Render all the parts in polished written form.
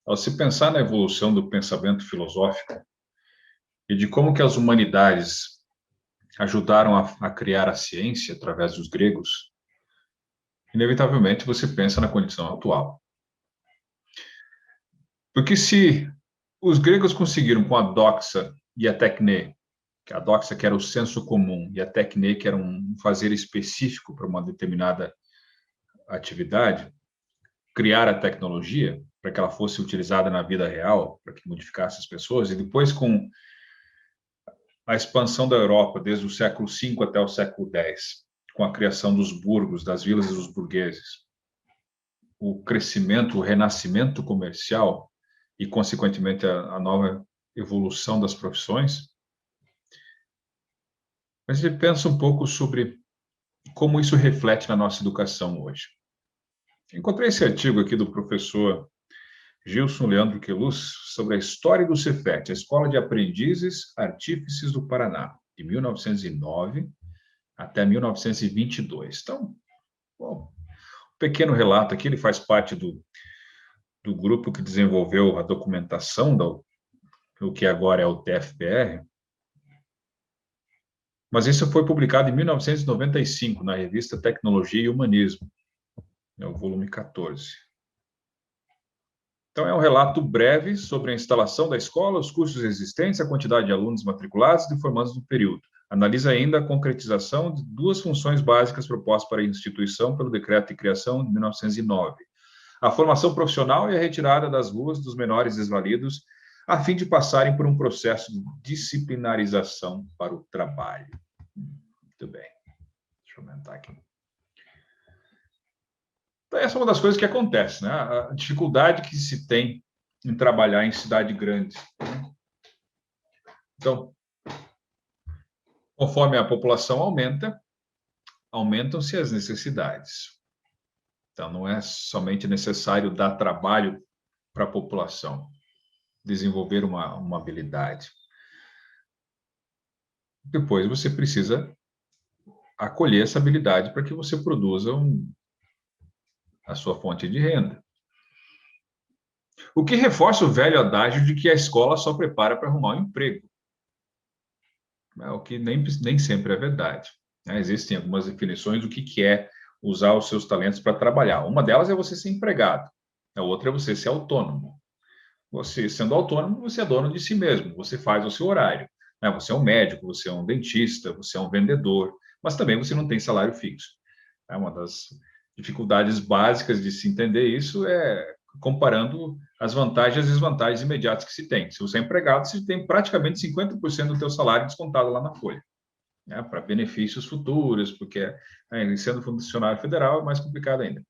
Ao se pensar na evolução do pensamento filosófico e de como que as humanidades ajudaram a criar a ciência através dos gregos, inevitavelmente você pensa na condição atual. Porque se os gregos conseguiram com a doxa e a tecne, que a doxa que era o senso comum e a tecne que era um fazer específico para uma determinada atividade, criar a tecnologia para que ela fosse utilizada na vida real, para que modificasse as pessoas, e depois com a expansão da Europa desde o século V até o século X, com a criação dos burgos, das vilas e dos burgueses, o crescimento, o renascimento comercial e, consequentemente, a nova evolução das profissões, a gente pensa um pouco sobre como isso reflete na nossa educação hoje. Encontrei esse artigo aqui do professor Gilson Leandro Queluz sobre a história do Cefet, a Escola de Aprendizes Artífices do Paraná, de 1909 até 1922. Então, bom, um pequeno relato aqui, ele faz parte do grupo que desenvolveu a documentação do que agora é o TFPR, mas isso foi publicado em 1995 na revista Tecnologia e Humanismo, é o volume 14. Então, é um relato breve sobre a instalação da escola, os custos existentes, a quantidade de alunos matriculados e formandos do período. Analisa ainda a concretização de duas funções básicas propostas para a instituição pelo Decreto de Criação de 1909. A formação profissional e a retirada das ruas dos menores desvalidos, a fim de passarem por um processo de disciplinarização para o trabalho. Muito bem. Deixa eu aumentar aqui. Então, essa é uma das coisas que acontece, né? A dificuldade que se tem em trabalhar em cidade grande. Então, conforme a população aumenta, aumentam-se as necessidades. Então, não é somente necessário dar trabalho para a população, desenvolver uma habilidade. Depois, você precisa acolher essa habilidade para que você produza a sua fonte de renda. O que reforça o velho adágio de que a escola só prepara para arrumar um emprego. O que nem sempre é verdade. Existem algumas definições do que é usar os seus talentos para trabalhar. Uma delas é você ser empregado, a outra é você ser autônomo. Você, sendo autônomo, você é dono de si mesmo, você faz o seu horário. Você é um médico, você é um dentista, você é um vendedor, mas também você não tem salário fixo. Uma das dificuldades básicas de se entender isso é comparando as vantagens e as desvantagens imediatas que se tem. Se você é empregado, você tem praticamente 50% do teu salário descontado lá na folha, para benefícios futuros, porque sendo funcionário federal é mais complicado ainda.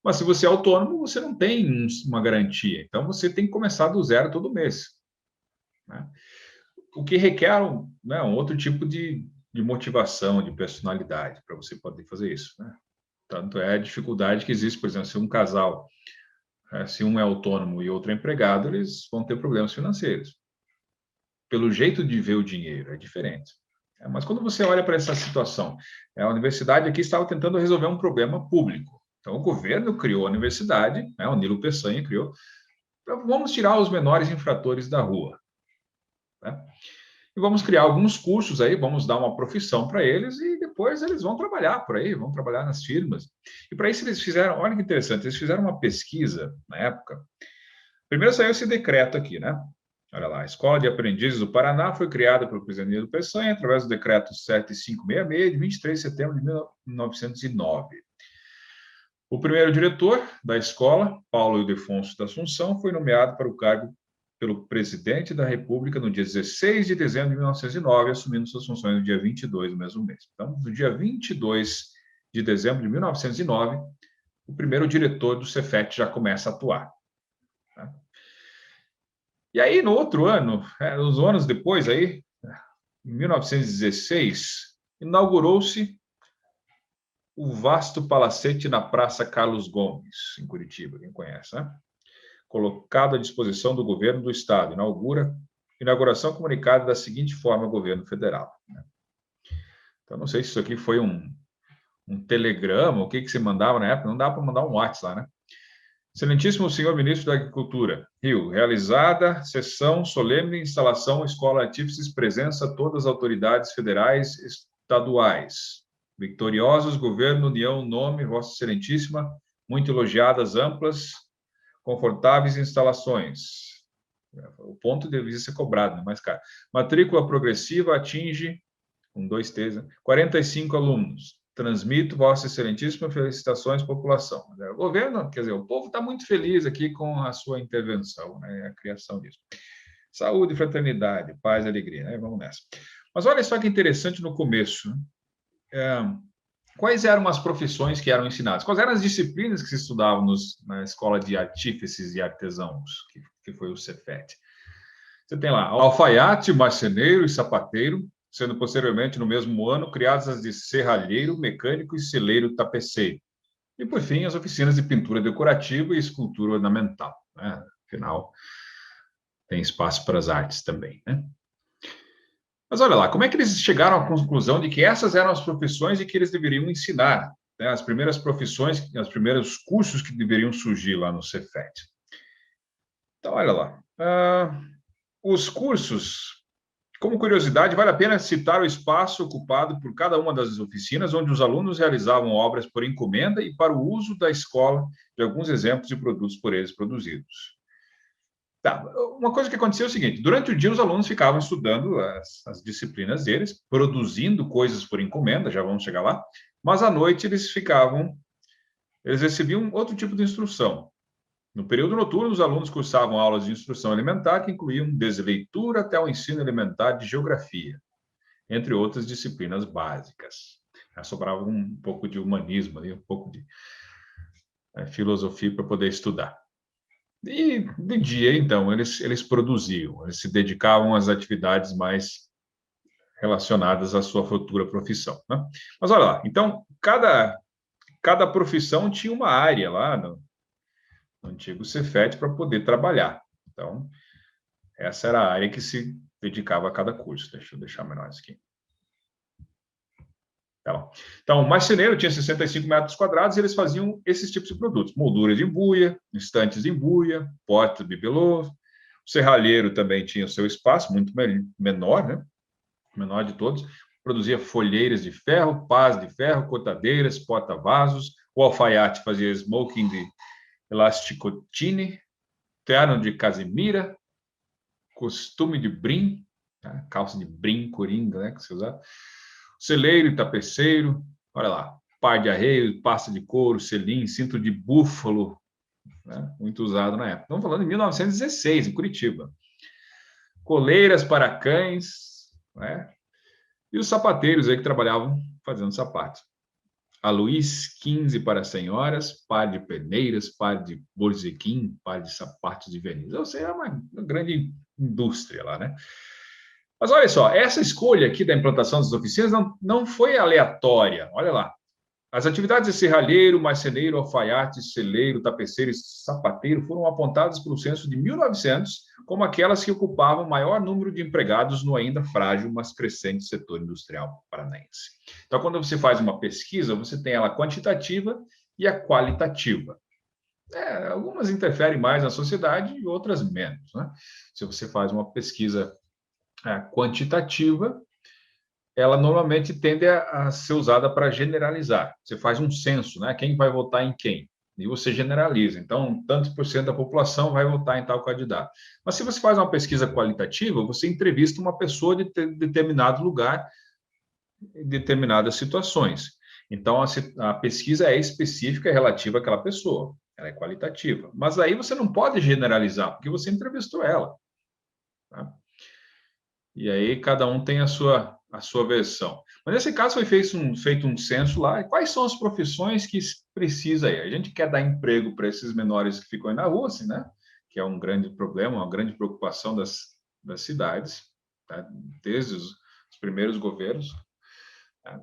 Mas se você é autônomo, você não tem uma garantia. Então, você tem que começar do zero todo mês. O que requer um outro tipo de motivação, de personalidade, para você poder fazer isso. Tanto é a dificuldade que existe, por exemplo, se um casal, se um é autônomo e outro é empregado, eles vão ter problemas financeiros. Pelo jeito de ver o dinheiro, é diferente. Mas quando você olha para essa situação, a universidade aqui estava tentando resolver um problema público. Então, o governo criou a universidade, o Nilo Peçanha criou, vamos tirar os menores infratores da rua. E vamos criar alguns cursos aí, vamos dar uma profissão para eles e depois eles vão trabalhar por aí, vão trabalhar nas firmas. E para isso eles fizeram, olha que interessante, eles fizeram uma pesquisa na época. Primeiro saiu esse decreto aqui, né? Olha lá, a Escola de Aprendizes do Paraná foi criada pelo presidente Nilo Peçanha através do decreto 7566, de 23 de setembro de 1909. O primeiro diretor da escola, Paulo Ildefonso da Assunção, foi nomeado para o cargo pelo presidente da República no dia 16 de dezembro de 1909, assumindo suas funções no dia 22 do mesmo mês. Então, no dia 22 de dezembro de 1909, o primeiro diretor do Cefet já começa a atuar. E aí, no outro ano, uns anos depois, aí, em 1916, inaugurou-se o vasto palacete na Praça Carlos Gomes, em Curitiba, quem conhece, né? Colocado à disposição do governo do Estado. Inauguração comunicada da seguinte forma ao governo federal. Então, não sei se isso aqui foi um telegrama, o que você mandava na época, não dá para mandar um WhatsApp lá, né? Excelentíssimo senhor ministro da Agricultura, Rio, realizada sessão solene, instalação Escola Artífices, presença todas as autoridades federais, estaduais. Vitoriosos, governo, união, nome, Vossa Excelentíssima, muito elogiadas, amplas, confortáveis instalações. O ponto devia ser cobrado, mais caro. Matrícula progressiva atinge, com 2 T's, 45 alunos. Transmito, Vossa Excelentíssima, felicitações, população. O governo, quer dizer, o povo está muito feliz aqui com a sua intervenção, né, a criação disso. Saúde, fraternidade, paz e alegria, né? Vamos nessa. Mas olha só que interessante no começo. Quais eram as profissões que eram ensinadas? Quais eram as disciplinas que se estudavam na escola de artífices e artesãos, que foi o Cefet? Você tem lá alfaiate, marceneiro e sapateiro, sendo posteriormente, no mesmo ano, criadas as de serralheiro, mecânico e celeiro tapeceiro. E, por fim, as oficinas de pintura decorativa e escultura ornamental, né? Afinal, tem espaço para as artes também, né? Mas olha lá, como é que eles chegaram à conclusão de que essas eram as profissões e que eles deveriam ensinar, né? As primeiras profissões, os primeiros cursos que deveriam surgir lá no Cefet. Então, olha lá. Os cursos, como curiosidade, vale a pena citar o espaço ocupado por cada uma das oficinas, onde os alunos realizavam obras por encomenda e para o uso da escola de alguns exemplos de produtos por eles produzidos. Tá. Uma coisa que aconteceu é o seguinte: durante o dia, os alunos ficavam estudando as disciplinas deles, produzindo coisas por encomenda, já vamos chegar lá, mas à noite eles recebiam outro tipo de instrução. No período noturno, os alunos cursavam aulas de instrução elementar, que incluíam desde leitura até o ensino elementar de geografia, entre outras disciplinas básicas. Já sobrava um pouco de humanismo ali, um pouco de filosofia para poder estudar. E de dia, então, eles produziam, eles se dedicavam às atividades mais relacionadas à sua futura profissão, né? Mas olha lá, então, cada profissão tinha uma área lá no antigo Cefet para poder trabalhar. Então, essa era a área que se dedicava a cada curso. Deixa eu deixar menor isso aqui. Então, o marceneiro tinha 65 metros quadrados e eles faziam esses tipos de produtos: molduras de embuia, estantes de embuia, portas de bibelô. O serralheiro também tinha o seu espaço, muito menor, né? Menor de todos. Produzia folheiras de ferro, pás de ferro, cortadeiras, porta-vasos. O alfaiate fazia smoking de elasticotine, terno de casimira, costume de brim, tá? Calça de brim, coringa, né, que se usava. Celeiro e tapeceiro, olha lá, par de arreios, pasta de couro, selim, cinto de búfalo, né, muito usado na época. Estamos falando de 1916, em Curitiba. Coleiras para cães, né? E os sapateiros aí que trabalhavam fazendo sapatos. A Luiz 15 para senhoras, par de peneiras, par de borzequim, par de sapatos de verniz. Ou seja, é uma grande indústria lá, né? Mas olha só, essa escolha aqui da implantação das oficinas não foi aleatória. Olha lá. As atividades de serralheiro, marceneiro, alfaiate, celeiro, tapeceiro e sapateiro foram apontadas pelo censo de 1900 como aquelas que ocupavam o maior número de empregados no ainda frágil, mas crescente setor industrial paranaense. Então, quando você faz uma pesquisa, você tem ela quantitativa e a qualitativa. Algumas interferem mais na sociedade e outras menos, né? Se você faz uma pesquisa quantitativa, ela normalmente tende a ser usada para generalizar. Você faz um censo, né? Quem vai votar em quem? E você generaliza. Então, tantos por cento da população vai votar em tal candidato. Mas se você faz uma pesquisa qualitativa, você entrevista uma pessoa de determinado lugar, em determinadas situações. Então, a pesquisa é específica e relativa àquela pessoa. Ela é qualitativa. Mas aí você não pode generalizar, porque você entrevistou ela. Tá? E aí cada um tem a sua versão. Mas nesse caso foi feito um censo lá. E quais são as profissões que precisa aí? A gente quer dar emprego para esses menores que ficam aí na rua, assim, né? Que é um grande problema, uma grande preocupação das cidades, tá? Desde os primeiros governos. Tá?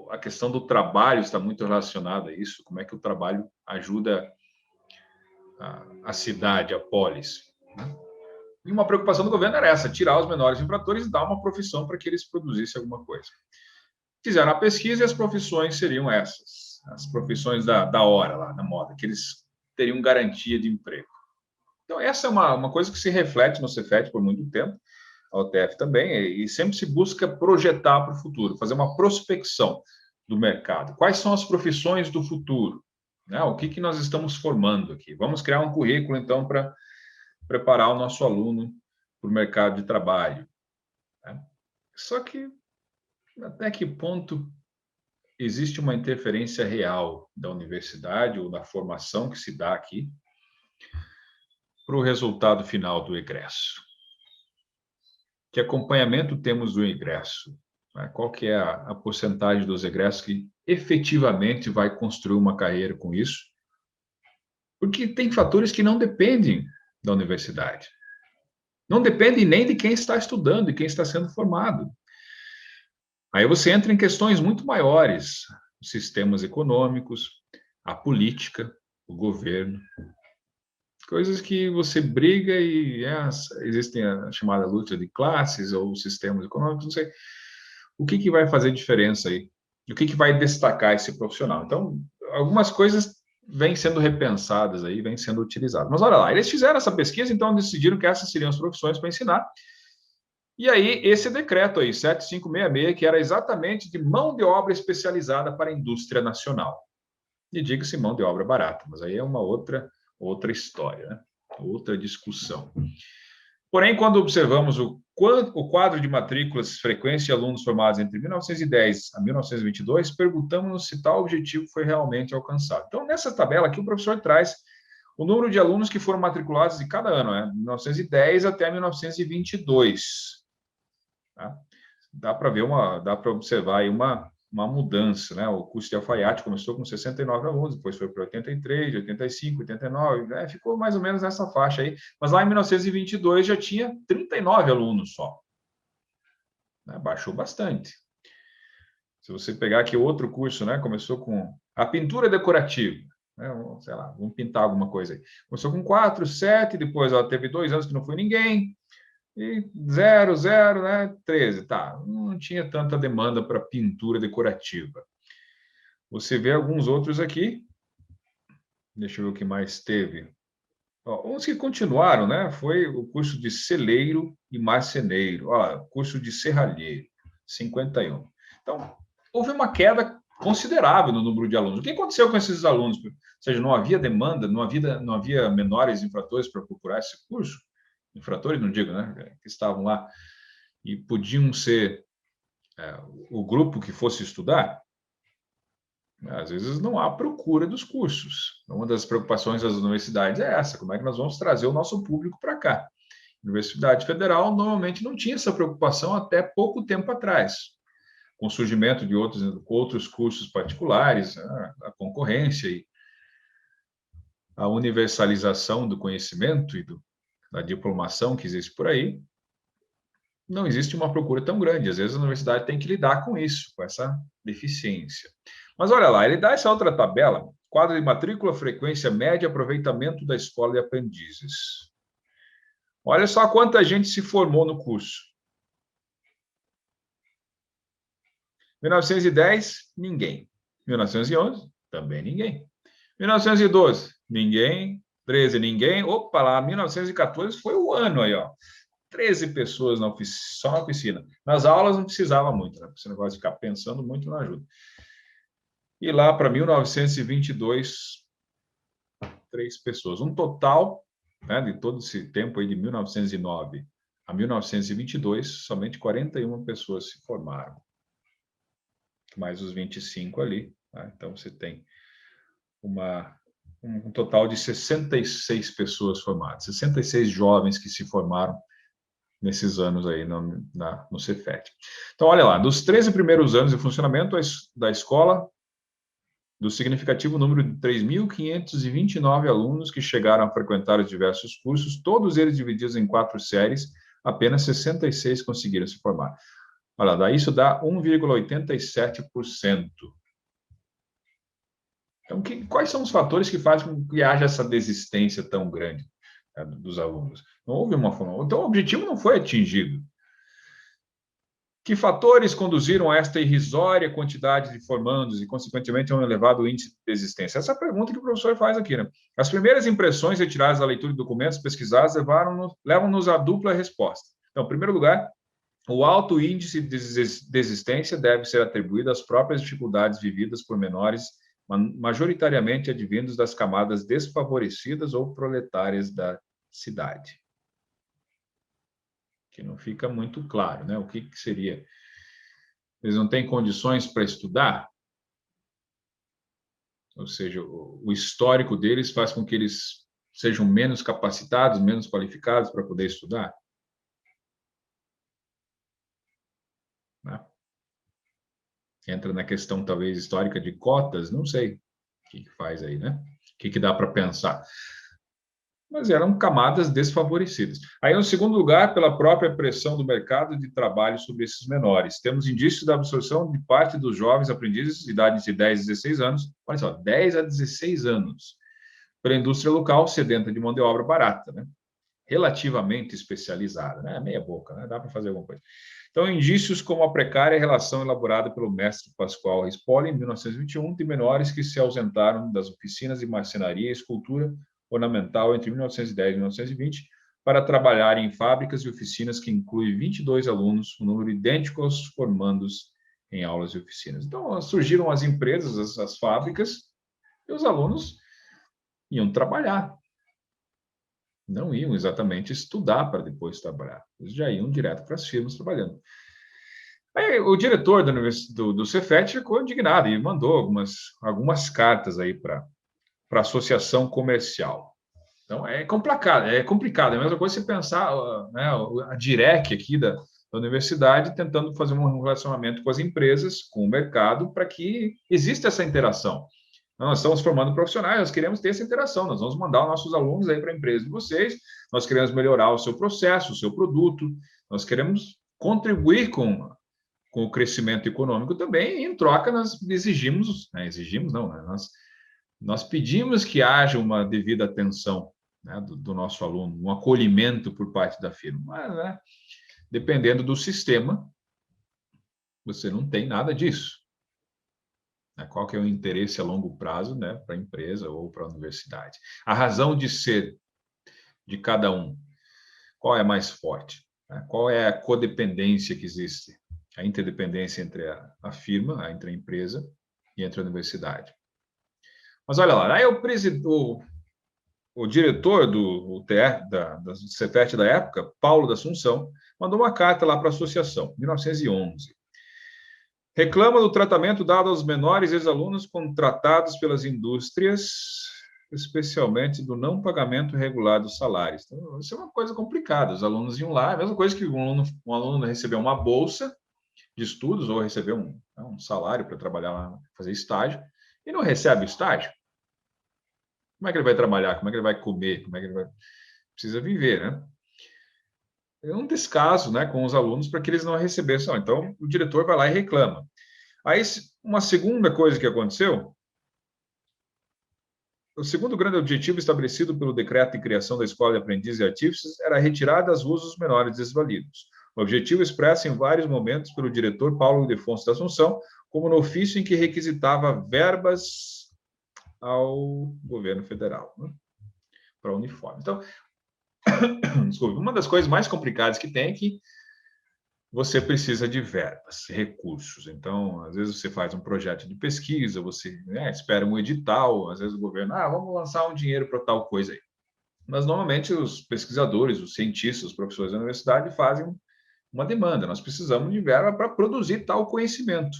A questão do trabalho está muito relacionada a isso. Como é que o trabalho ajuda a cidade, a polis, né? E uma preocupação do governo era essa: tirar os menores infratores e dar uma profissão para que eles produzissem alguma coisa. Fizeram a pesquisa e as profissões seriam essas, as profissões da hora lá, da moda, que eles teriam garantia de emprego. Então, essa é uma coisa que se reflete no Cefet por muito tempo, a OTF também, e sempre se busca projetar para o futuro, fazer uma prospecção do mercado. Quais são as profissões do futuro? Né? O que nós estamos formando aqui? Vamos criar um currículo, então, para preparar o nosso aluno para o mercado de trabalho. Né? Só que, até que ponto existe uma interferência real da universidade ou da formação que se dá aqui para o resultado final do egresso? Que acompanhamento temos do egresso? Né? Qual que é a porcentagem dos egressos que efetivamente vai construir uma carreira com isso? Porque tem fatores que não dependem da universidade. Não dependem nem de quem está estudando e quem está sendo formado. Aí você entra em questões muito maiores, os sistemas econômicos, a política, o governo, coisas que você briga e existem a chamada luta de classes ou sistemas econômicos, não sei. O que vai fazer diferença aí? O que vai destacar esse profissional? Então, algumas coisas vêm sendo repensadas aí, vêm sendo utilizadas. Mas olha lá, eles fizeram essa pesquisa, então decidiram que essas seriam as profissões para ensinar. E aí, esse decreto aí, 7566, que era exatamente de mão de obra especializada para a indústria nacional. E diga-se mão de obra barata, mas aí é uma outra história, né? Outra discussão. Porém, quando observamos o quadro de matrículas, frequência de alunos formados entre 1910 a 1922, perguntamos-nos se tal objetivo foi realmente alcançado. Então, nessa tabela aqui, o professor traz o número de alunos que foram matriculados de cada ano, né? 1910 até 1922. Tá? Dá para observar aí uma mudança, né? O curso de alfaiate começou com 69 alunos, depois foi para 83, 85, 89, né? Ficou mais ou menos nessa faixa aí. Mas lá em 1922 já tinha 39 alunos só. Né? Baixou bastante. Se você pegar aqui outro curso, né? Começou com a pintura decorativa. Né? Sei lá, vamos pintar alguma coisa aí. Começou com 4, 7, depois ela teve 2 anos que não foi ninguém. E 0, 0, né? 13, tá. Não tinha tanta demanda para pintura decorativa. Você vê alguns outros aqui. Deixa eu ver o que mais teve. Ó, uns que continuaram, né? Foi o curso de celeiro e marceneiro. Ó, curso de serralheiro, 51. Então, houve uma queda considerável no número de alunos. O que aconteceu com esses alunos? Ou seja, não havia demanda, não havia menores infratores para procurar esse curso? Infratores, não digo, né? Que estavam lá e podiam ser o grupo que fosse estudar. Às vezes não há procura dos cursos. Uma das preocupações das universidades é essa: como é que nós vamos trazer o nosso público para cá? A Universidade Federal normalmente não tinha essa preocupação até pouco tempo atrás, com o surgimento de outros cursos particulares, a concorrência e a universalização do conhecimento e da diplomação que existe por aí. Não existe uma procura tão grande. Às vezes a universidade tem que lidar com isso, com essa deficiência. Mas olha lá, ele dá essa outra tabela: quadro de matrícula, frequência média, aproveitamento da escola de aprendizes. Olha só quanta gente se formou no curso. 1910, ninguém. 1911, também ninguém. 1912, ninguém. 13, ninguém. Opa, lá, 1914 foi o ano aí, ó. 13 pessoas só na oficina. Nas aulas não precisava muito, né? Esse negócio de ficar pensando muito não ajuda. E lá para 1922, 3 pessoas. Um total, né, de todo esse tempo aí, de 1909 a 1922, somente 41 pessoas se formaram. Mais os 25 ali. Tá? Então, você tem um total de 66 pessoas formadas. 66 jovens que se formaram nesses anos aí no Cefet. Então, olha lá, dos 13 primeiros anos de funcionamento da escola, do significativo número de 3.529 alunos que chegaram a frequentar os diversos cursos, todos eles divididos em 4 séries, apenas 66 conseguiram se formar. Olha lá, isso dá 1,87%. Então, quais são os fatores que fazem com que haja essa desistência tão grande, né, dos alunos? Não houve uma formação. Então, o objetivo não foi atingido. Que fatores conduziram a esta irrisória quantidade de formandos e, consequentemente, a um elevado índice de desistência? Essa é a pergunta que o professor faz aqui, né? As primeiras impressões retiradas da leitura de documentos pesquisados levam-nos à dupla resposta. Então, em primeiro lugar, o alto índice de desistência deve ser atribuído às próprias dificuldades vividas por menores, majoritariamente advindos das camadas desfavorecidas ou proletárias da cidade. Que não fica muito claro, né? O que seria? Eles não têm condições para estudar? Ou seja, o histórico deles faz com que eles sejam menos capacitados, menos qualificados para poder estudar? Né? Entra na questão, talvez, histórica de cotas, não sei o que faz aí, né? O que dá para pensar? Mas eram camadas desfavorecidas. Aí, no segundo lugar, pela própria pressão do mercado de trabalho sobre esses menores. Temos indícios da absorção de parte dos jovens aprendizes de idade de 10 a 16 anos, olha só, 10 a 16 anos, pela indústria local sedenta de mão de obra barata, né? Relativamente especializada, né? Meia boca, né? Dá para fazer alguma coisa. Então, indícios como a precária relação elaborada pelo mestre Pascoal Rispoli, em 1921, de menores que se ausentaram das oficinas de marcenaria e escultura ornamental entre 1910 e 1920 para trabalhar em fábricas e oficinas que inclui 22 alunos, um número idêntico aos formandos em aulas e oficinas. Então, surgiram as empresas, as fábricas, e os alunos iam trabalhar. Não iam exatamente estudar para depois trabalhar. Eles já iam direto para as firmas trabalhando. Aí, o diretor do Cefet ficou indignado e mandou algumas cartas aí para a associação comercial. Então, é complicado. É a mesma coisa você pensar, né, a Direc aqui da universidade tentando fazer um relacionamento com as empresas, com o mercado, para que exista essa interação. Nós estamos formando profissionais, nós queremos ter essa interação, nós vamos mandar os nossos alunos aí para a empresa de vocês, nós queremos melhorar o seu processo, o seu produto, nós queremos contribuir com o crescimento econômico também, e em troca nós exigimos, né, nós pedimos que haja uma devida atenção, né, do nosso aluno, um acolhimento por parte da firma. Mas, né, dependendo do sistema, você não tem nada disso. Qual que é o interesse a longo prazo, né, para a empresa ou para a universidade? A razão de ser de cada um, qual é mais forte? Né? Qual é a codependência que existe? A interdependência entre a firma, entre a empresa e entre a universidade. Mas olha lá, aí o diretor do TR, da Cefet da época, Paulo da Assunção, mandou uma carta lá para a associação, em 1911. Reclama do tratamento dado aos menores ex-alunos contratados pelas indústrias, especialmente do não pagamento regular dos salários. Então, isso é uma coisa complicada. Os alunos iam lá, a mesma coisa que um aluno recebeu uma bolsa de estudos ou receber um salário para trabalhar lá, fazer estágio, e não recebe o estágio. Como é que ele vai trabalhar? Como é que ele vai comer? Como é que ele vai... Precisa viver, né? É um descaso, né, com os alunos para que eles não recebessem. Então, o diretor vai lá e reclama. Aí, uma segunda coisa que aconteceu, o segundo grande objetivo estabelecido pelo decreto de criação da Escola de Aprendizes e Artífices era a retirada das ruas dos menores desvalidos. O objetivo expresso em vários momentos pelo diretor Paulo Ildefonso da Assunção, como no ofício em que requisitava verbas ao governo federal, né, para uniforme. Então, desculpe, uma das coisas mais complicadas que tem é que você precisa de verbas, recursos. Então, às vezes você faz um projeto de pesquisa, você, né, espera um edital, às vezes o governo, vamos lançar um dinheiro para tal coisa aí. Mas, normalmente, os pesquisadores, os cientistas, os professores da universidade fazem uma demanda. Nós precisamos de verba para produzir tal conhecimento.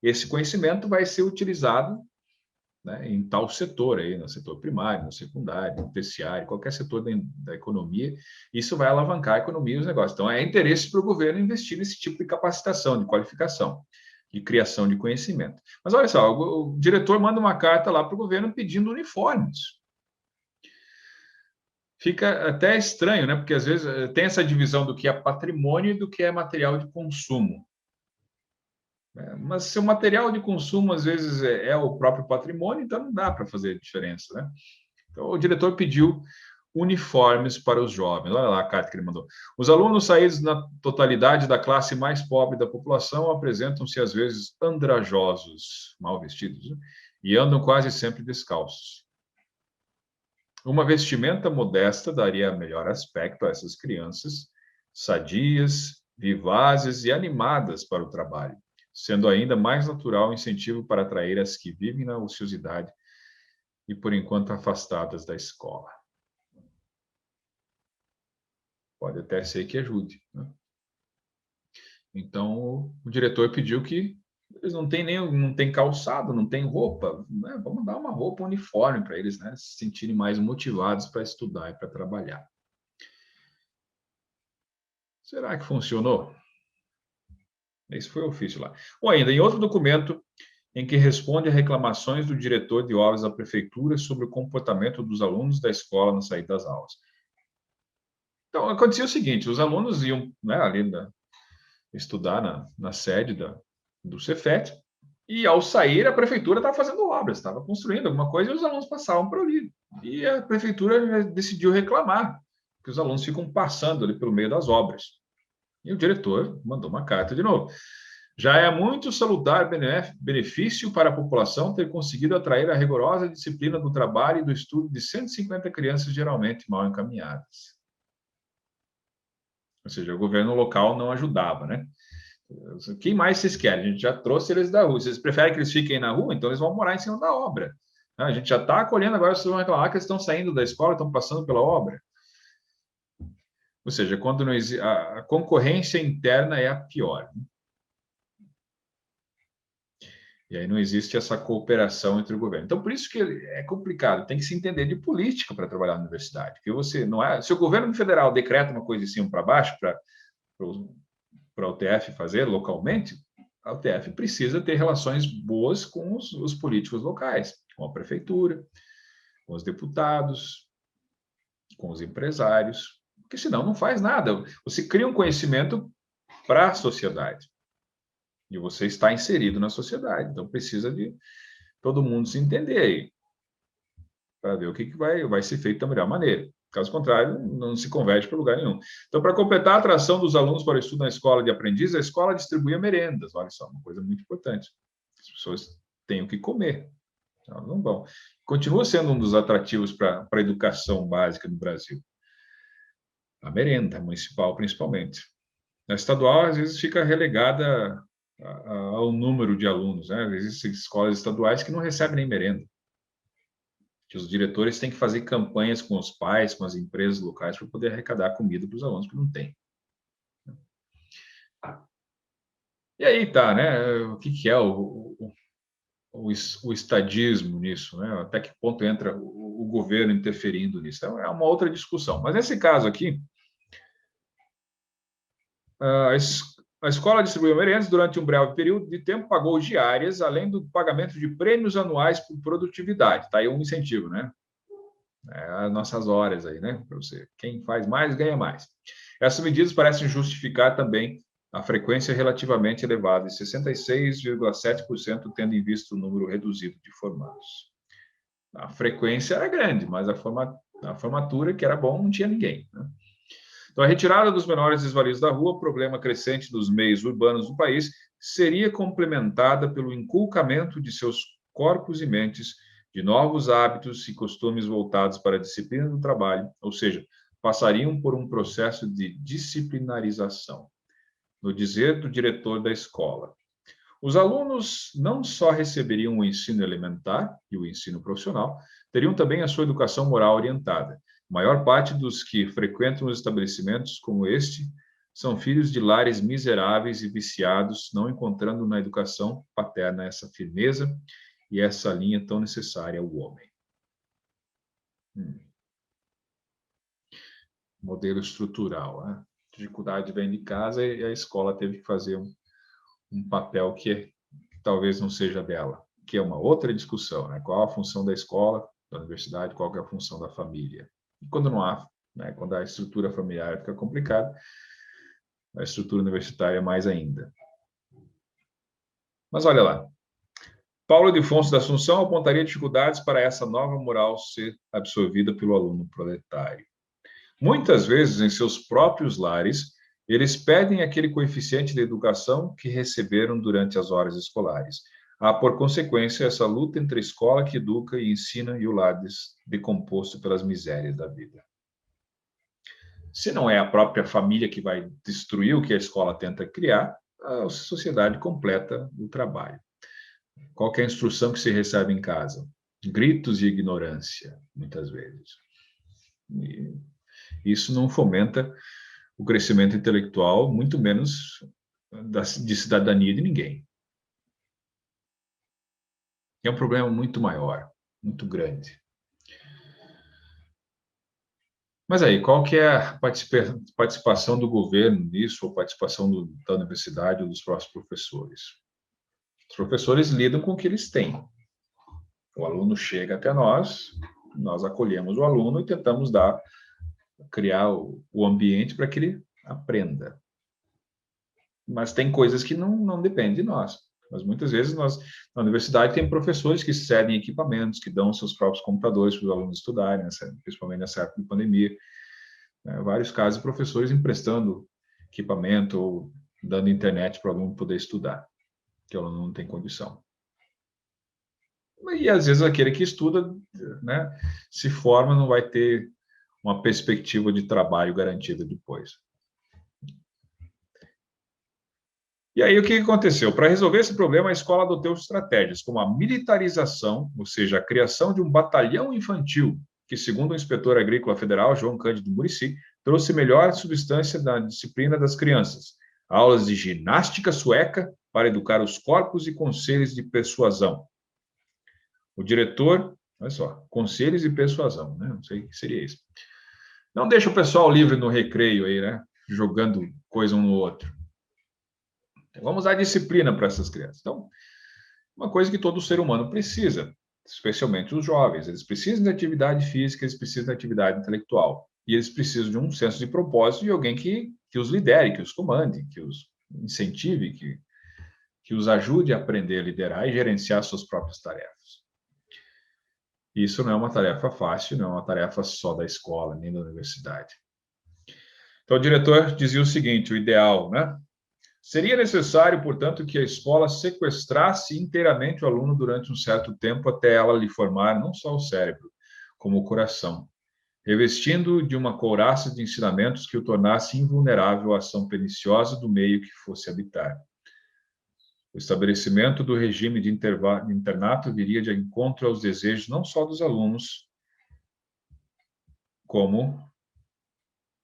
Esse conhecimento vai ser utilizado, né, em tal setor aí, no setor primário, no secundário, no terciário, qualquer setor da economia, isso vai alavancar a economia e os negócios. Então, é interesse para o governo investir nesse tipo de capacitação, de qualificação, de criação de conhecimento. Mas olha só, o diretor manda uma carta lá para o governo pedindo uniformes. Fica até estranho, né? Porque às vezes tem essa divisão do que é patrimônio e do que é material de consumo. Mas se o material de consumo, às vezes, é o próprio patrimônio, então não dá para fazer diferença, né? Então, o diretor pediu uniformes para os jovens. Olha lá a carta que ele mandou. Os alunos saídos na totalidade da classe mais pobre da população apresentam-se às vezes andrajosos, mal vestidos, né? E andam quase sempre descalços. Uma vestimenta modesta daria melhor aspecto a essas crianças, sadias, vivazes e animadas para o trabalho, sendo ainda mais natural o incentivo para atrair as que vivem na ociosidade e, por enquanto, afastadas da escola. Pode até ser que ajude, né? Então, o diretor pediu que eles não têm calçado, não têm roupa, né? Vamos dar uma roupa uniforme para eles, né? Se sentirem mais motivados para estudar e para trabalhar. Será que funcionou? Esse foi o ofício lá. Ou ainda, em outro documento, em que responde a reclamações do diretor de obras da prefeitura sobre o comportamento dos alunos da escola na saída das aulas. Então, acontecia o seguinte, os alunos iam, né, ali estudar na sede do Cefet, e ao sair, a prefeitura estava fazendo obras, estava construindo alguma coisa, e os alunos passavam por ali. E a prefeitura decidiu reclamar, que os alunos ficam passando ali pelo meio das obras. E o diretor mandou uma carta de novo. Já é muito salutar benefício para a população ter conseguido atrair a rigorosa disciplina do trabalho e do estudo de 150 crianças geralmente mal encaminhadas. Ou seja, o governo local não ajudava, né? Quem mais vocês querem? A gente já trouxe eles da rua. Vocês preferem que eles fiquem na rua? Então eles vão morar em cima da obra. A gente já está acolhendo, agora vocês vão reclamar que eles estão saindo da escola, estão passando pela obra. Ou seja, quando não existe, a concorrência interna é a pior. E aí não existe essa cooperação entre o governo. Então, por isso que é complicado, tem que se entender de política para trabalhar na universidade. Porque você não é. Se o governo federal decreta uma coisa de cima para baixo, para a UTF fazer localmente, a UTF precisa ter relações boas com os políticos locais, com a prefeitura, com os deputados, com os empresários, porque senão não faz nada. Você cria um conhecimento para a sociedade. E você está inserido na sociedade. Então, precisa de todo mundo se entender aí, para ver o que vai ser feito da melhor maneira. Caso contrário, não se converte para lugar nenhum. Então, para completar a atração dos alunos para o estudo na escola de aprendiz, a escola distribuía merendas. Olha só, uma coisa muito importante. As pessoas têm o que comer. Elas não vão. Continua sendo um dos atrativos para a educação básica no Brasil. A merenda municipal, principalmente. Na estadual, às vezes, fica relegada ao número de alunos, né? Existem escolas estaduais que não recebem nem merenda. Que os diretores têm que fazer campanhas com os pais, com as empresas locais, para poder arrecadar comida para os alunos que não têm. E aí tá, né? O que é o estadismo nisso, né? Até que ponto entra o governo interferindo nisso? Então, é uma outra discussão. Mas nesse caso aqui, a escola distribuiu merendas durante um breve período de tempo, pagou diárias, além do pagamento de prêmios anuais por produtividade. Está aí um incentivo, né? As nossas horas aí, né? Para você. Quem faz mais, ganha mais. Essas medidas parecem justificar também a frequência relativamente elevada, de 66,7%, tendo em vista o número reduzido de formandos. A frequência era grande, mas a formatura, que era bom, não tinha ninguém, né? Então, a retirada dos menores desvalidos da rua, problema crescente dos meios urbanos do país, seria complementada pelo inculcamento de seus corpos e mentes de novos hábitos e costumes voltados para a disciplina do trabalho, ou seja, passariam por um processo de disciplinarização. No dizer do diretor da escola, os alunos não só receberiam o ensino elementar e o ensino profissional, teriam também a sua educação moral orientada. A maior parte dos que frequentam os estabelecimentos como este são filhos de lares miseráveis e viciados, não encontrando na educação paterna essa firmeza e essa linha tão necessária ao homem. Modelo estrutural, né? A dificuldade vem de casa e a escola teve que fazer um papel que talvez não seja dela, que é uma outra discussão, né? Qual a função da escola, da universidade, qual é a função da família. E quando não há, né? Quando a estrutura familiar fica complicada, a estrutura universitária mais ainda. Mas olha lá, Paulo de Afonso da Assunção apontaria dificuldades para essa nova moral ser absorvida pelo aluno proletário. Muitas vezes, em seus próprios lares, eles pedem aquele coeficiente de educação que receberam durante as horas escolares. Há, por consequência, essa luta entre a escola que educa e ensina e o lar decomposto pelas misérias da vida. Se não é a própria família que vai destruir o que a escola tenta criar, a sociedade completa o trabalho. Qual que é a instrução que se recebe em casa? Gritos e ignorância, muitas vezes. E isso não fomenta o crescimento intelectual, muito menos de cidadania de ninguém. É um problema muito maior, muito grande. Mas aí, qual que é a participação do governo nisso, ou participação da universidade ou dos próprios professores? Os professores lidam com o que eles têm. O aluno chega até nós acolhemos o aluno e tentamos criar o ambiente para que ele aprenda. Mas tem coisas que não dependem de nós. Mas muitas vezes na universidade tem professores que cedem equipamentos, que dão seus próprios computadores para os alunos estudarem, principalmente nessa época de pandemia. Vários casos de professores emprestando equipamento ou dando internet para o aluno poder estudar, que o aluno não tem condição. E às vezes aquele que estuda, né, se forma, não vai ter uma perspectiva de trabalho garantida depois. E aí, o que aconteceu? Para resolver esse problema, a escola adotou estratégias como a militarização, ou seja, a criação de um batalhão infantil, que, segundo o inspetor agrícola federal, João Cândido Muricy, trouxe melhor substância da disciplina das crianças. Aulas de ginástica sueca para educar os corpos e conselhos de persuasão. O diretor, olha só, conselhos de persuasão, né? Não sei o que seria isso. Não deixa o pessoal livre no recreio aí, né? Jogando coisa um no outro. Vamos dar disciplina para essas crianças. Então, uma coisa que todo ser humano precisa, especialmente os jovens, eles precisam de atividade física, eles precisam de atividade intelectual. E eles precisam de um senso de propósito e alguém que os lidere, que os comande, que os incentive, que os ajude a aprender a liderar e gerenciar suas próprias tarefas. Isso não é uma tarefa fácil, não é uma tarefa só da escola, nem da universidade. Então, o diretor dizia o seguinte, o ideal, né? Seria necessário, portanto, que a escola sequestrasse inteiramente o aluno durante um certo tempo até ela lhe formar não só o cérebro, como o coração, revestindo de uma couraça de ensinamentos que o tornasse invulnerável à ação perniciosa do meio que fosse habitar. O estabelecimento do regime de internato viria de encontro aos desejos não só dos alunos, como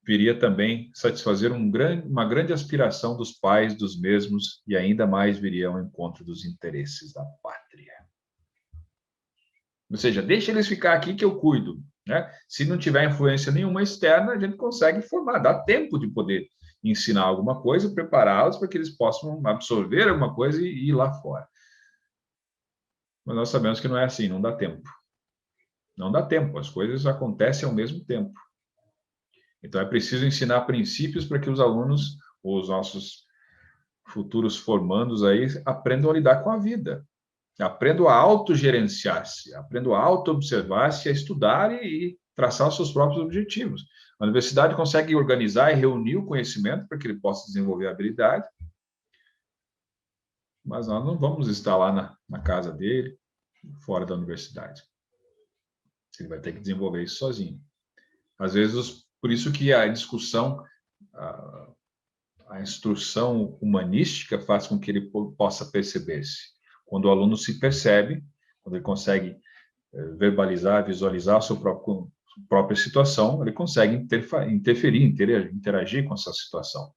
viria também satisfazer uma grande aspiração dos pais dos mesmos e ainda mais viria ao encontro dos interesses da pátria. Ou seja, deixa eles ficar aqui que eu cuido, né? Se não tiver influência nenhuma externa, a gente consegue formar, dá tempo de poder ensinar alguma coisa, prepará-los para que eles possam absorver alguma coisa e ir lá fora. Mas nós sabemos que não é assim, não dá tempo. Não dá tempo, as coisas acontecem ao mesmo tempo. Então, é preciso ensinar princípios para que os alunos, ou os nossos futuros formandos aí, aprendam a lidar com a vida. Aprendam a autogerenciar-se, aprendam a auto-observar-se, a estudar e traçar os seus próprios objetivos. A universidade consegue organizar e reunir o conhecimento para que ele possa desenvolver a habilidade, mas nós não vamos estar lá na casa dele, fora da universidade. Ele vai ter que desenvolver isso sozinho. Às vezes, por isso que a discussão, a instrução humanística faz com que ele possa perceber-se. Quando o aluno se percebe, quando ele consegue verbalizar, visualizar a sua própria situação, ele consegue interferir, interagir com essa situação.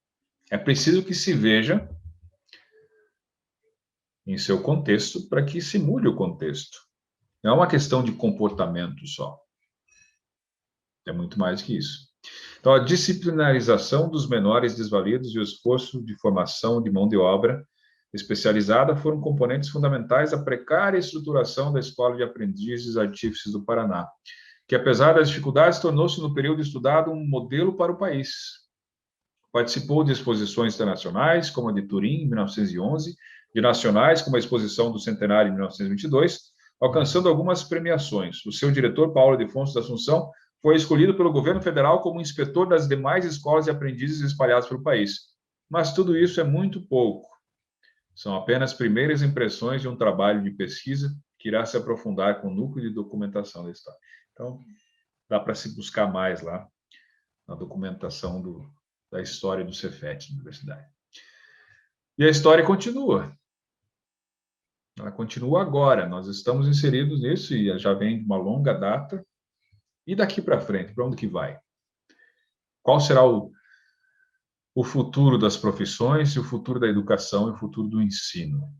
É preciso que se veja em seu contexto para que se mude o contexto. Não é uma questão de comportamento só. É muito mais que isso. Então, a disciplinarização dos menores desvalidos e o esforço de formação de mão de obra especializada foram componentes fundamentais da precária estruturação da Escola de Aprendizes Artífices do Paraná, que, apesar das dificuldades, tornou-se, no período estudado, um modelo para o país. Participou de exposições internacionais, como a de Turim, em 1911, de nacionais, como a exposição do centenário de 1922, alcançando algumas premiações. O seu diretor, Paulo Defonso da Assunção, foi escolhido pelo governo federal como inspetor das demais escolas de aprendizes espalhadas pelo país. Mas tudo isso é muito pouco. São apenas primeiras impressões de um trabalho de pesquisa que irá se aprofundar com o núcleo de documentação da história. Então, dá para se buscar mais lá na documentação da história do Cefet na universidade. E a história continua. Ela continua agora. Nós estamos inseridos nisso e já vem de uma longa data. E daqui para frente, para onde que vai? Qual será o futuro das profissões, o futuro da educação e o futuro do ensino?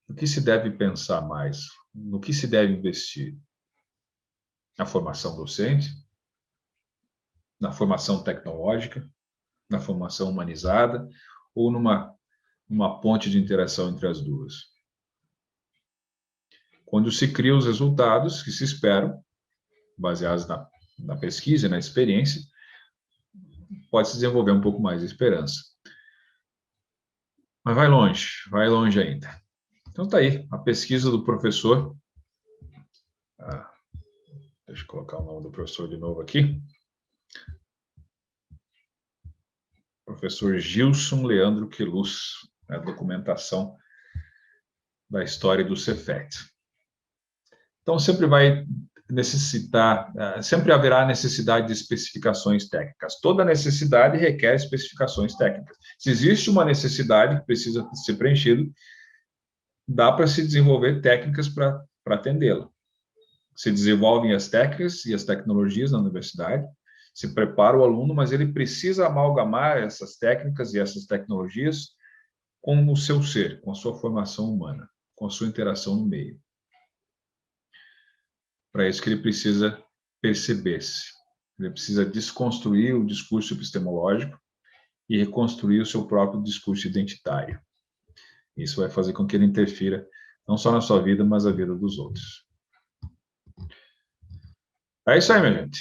O que se deve pensar mais? No que se deve investir? Na formação docente? Na formação tecnológica? Na formação humanizada? Ou numa ponte de interação entre as duas? Quando se cria os resultados que se esperam, baseados na pesquisa e na experiência, pode se desenvolver um pouco mais de esperança. Mas vai longe ainda. Então tá aí, a pesquisa do professor. Deixa eu colocar o nome do professor de novo aqui. Professor Gilson Leandro Queluz, a documentação da história do Cefet. Então sempre vai necessitar, sempre haverá necessidade de especificações técnicas. Toda necessidade requer especificações técnicas. Se existe uma necessidade que precisa ser preenchida, dá para se desenvolver técnicas para atendê-la. Se desenvolvem as técnicas e as tecnologias na universidade, se prepara o aluno, mas ele precisa amalgamar essas técnicas e essas tecnologias com o seu ser, com a sua formação humana, com a sua interação no meio. Para isso que ele precisa perceber-se. Ele precisa desconstruir o discurso epistemológico e reconstruir o seu próprio discurso identitário. Isso vai fazer com que ele interfira não só na sua vida, mas na vida dos outros. É isso aí, minha gente.